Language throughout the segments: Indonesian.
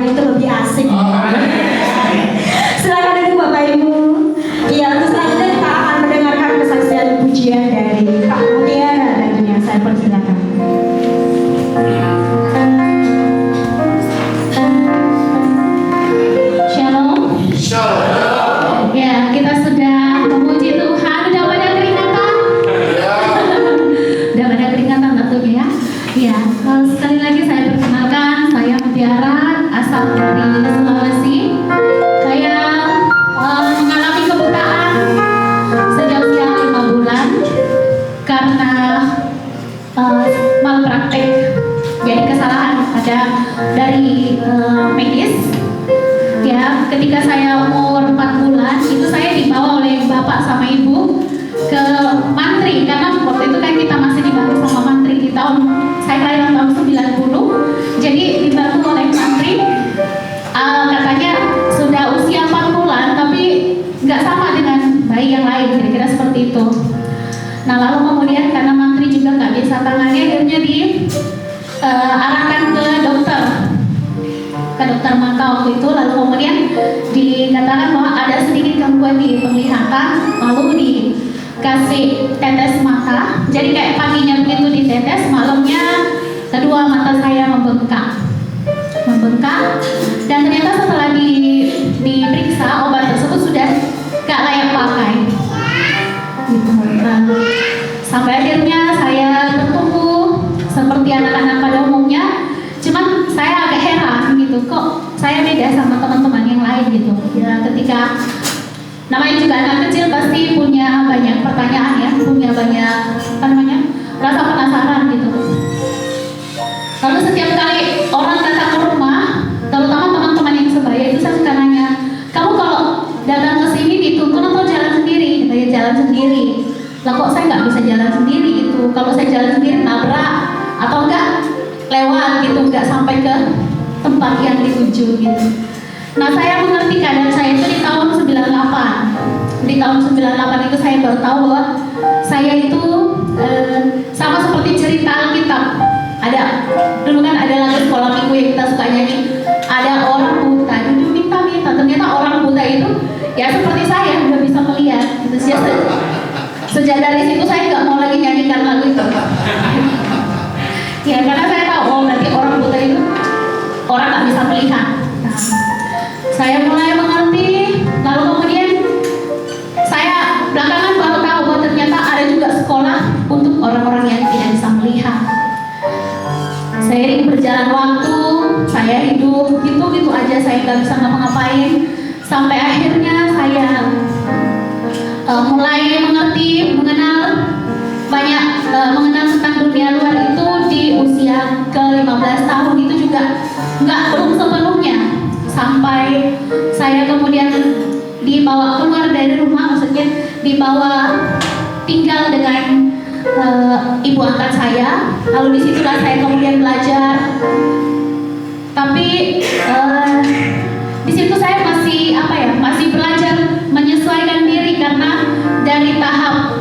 yang itu lebih asik. Silakan duduk Bapak Ibu. Iya, untuk selanjutnya kita akan mendengarkan kesaksian pujian dari Kak Mutiara tentunya. Saya persilakan. Shalom. Ya, kita sudah memuji Tuhan. Udah pada keringatan? Udah pada keringatan tentunya ya. Ya, sekali lagi saya perkenalkan, saya Mutiara, asal dari Sulawesi. Saya mengalami kebutaan sejak usia 5 bulan karena malpraktek. Jadi kesalahan ada dari medis. Ya, ketika saya umur 4 bulan itu saya dibawa oleh bapak sama ibu ke mantri, karena waktu itu kan kita masih dibantu sama mantri di tahun, saya kelahiran tahun 90, jadi dibantu oleh mantri. Katanya sudah usia 4 bulan tapi nggak sama dengan bayi yang lain, kira-kira seperti itu. Nah, lalu kemudian karena mantri juga nggak bisa tangannya, akhirnya diarahkan ke dokter mata waktu itu. Lalu kemudian dikatakan bahwa ada sedikit gangguan di penglihatan, lalu dikasih tetes mata. Jadi kayak paginya begitu ditetes, malamnya kedua mata saya membengkak, dan ternyata setelah diperiksa obat tersebut sudah gak layak pakai gitu. Sampai akhirnya saya bertumbuh seperti anak-anak pada umumnya. Cuman saya agak heran gitu, kok saya beda sama teman-teman yang lain gitu. Ya, ketika namanya juga anak kecil pasti punya banyak pertanyaan ya, punya banyak rasa penasaran gitu. Lalu setiap kali orang datang ke rumah, terutama teman-teman yang sebaya itu, saya suka nanya, kamu kalau datang ke sini dituntun atau jalan sendiri? Katanya jalan sendiri. Lah kok saya nggak bisa jalan sendiri gitu? Kalau saya jalan sendiri nabrak atau enggak lewat gitu, nggak sampai ke tempat yang dituju gitu. Nah, saya mengerti keadaan saya itu di tahun 98. Di tahun 98 itu saya baru tahu bahwa saya itu sama seperti cerita Alkitab. Ada dulu kan ada lagu sekolah minggu yang kita suka nyanyi, ada orang buta duduk minta-minta. Ternyata orang buta itu ya seperti saya, udah bisa melihat gitu. Sejak dari situ saya nggak mau lagi nyanyikan lagu itu. Ya, karena saya tahu, oh berarti orang buta itu orang tak bisa melihat. Nah, saya mulai mengerti, lalu kemudian saya belakangan baru tahu bahwa ternyata ada juga sekolah untuk orang-orang yang tidak bisa melihat. Seiring berjalan waktu, saya hidup gitu-gitu aja, saya nggak bisa ngapa-ngapain. Sampai akhirnya saya mulai mengerti, mengenal tentang dunia luar itu di usia ke-15 tahun. Itu juga belum sepenuhnya, sampai saya kemudian dibawa keluar dari rumah, maksudnya dibawa tinggal dengan ibu angkat saya. Lalu disitulah saya kemudian belajar, tapi di situ saya masih belajar menyesuaikan diri, karena dari tahap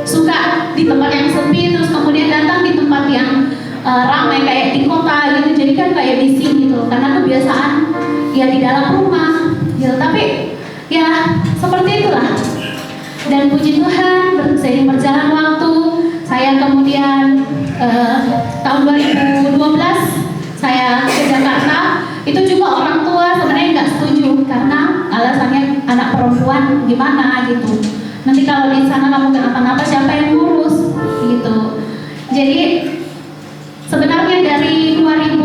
suka di tempat yang sepi terus kemudian datang di tempat yang ramai kayak di kota gitu. Jadi kan kayak di sini gitu, karena kebiasaan ya di dalam rumah gitu. Tapi ya seperti itulah. Dan puji Tuhan, seiring berjalan waktu, saya kemudian tahun 2012 saya ke Jakarta. Itu juga orang tua sebenarnya nggak setuju, karena alasannya anak perempuan gimana gitu. Nanti kalau di sana kamu kenapa-napa siapa yang ngurus gitu. Jadi sebenarnya dari 2012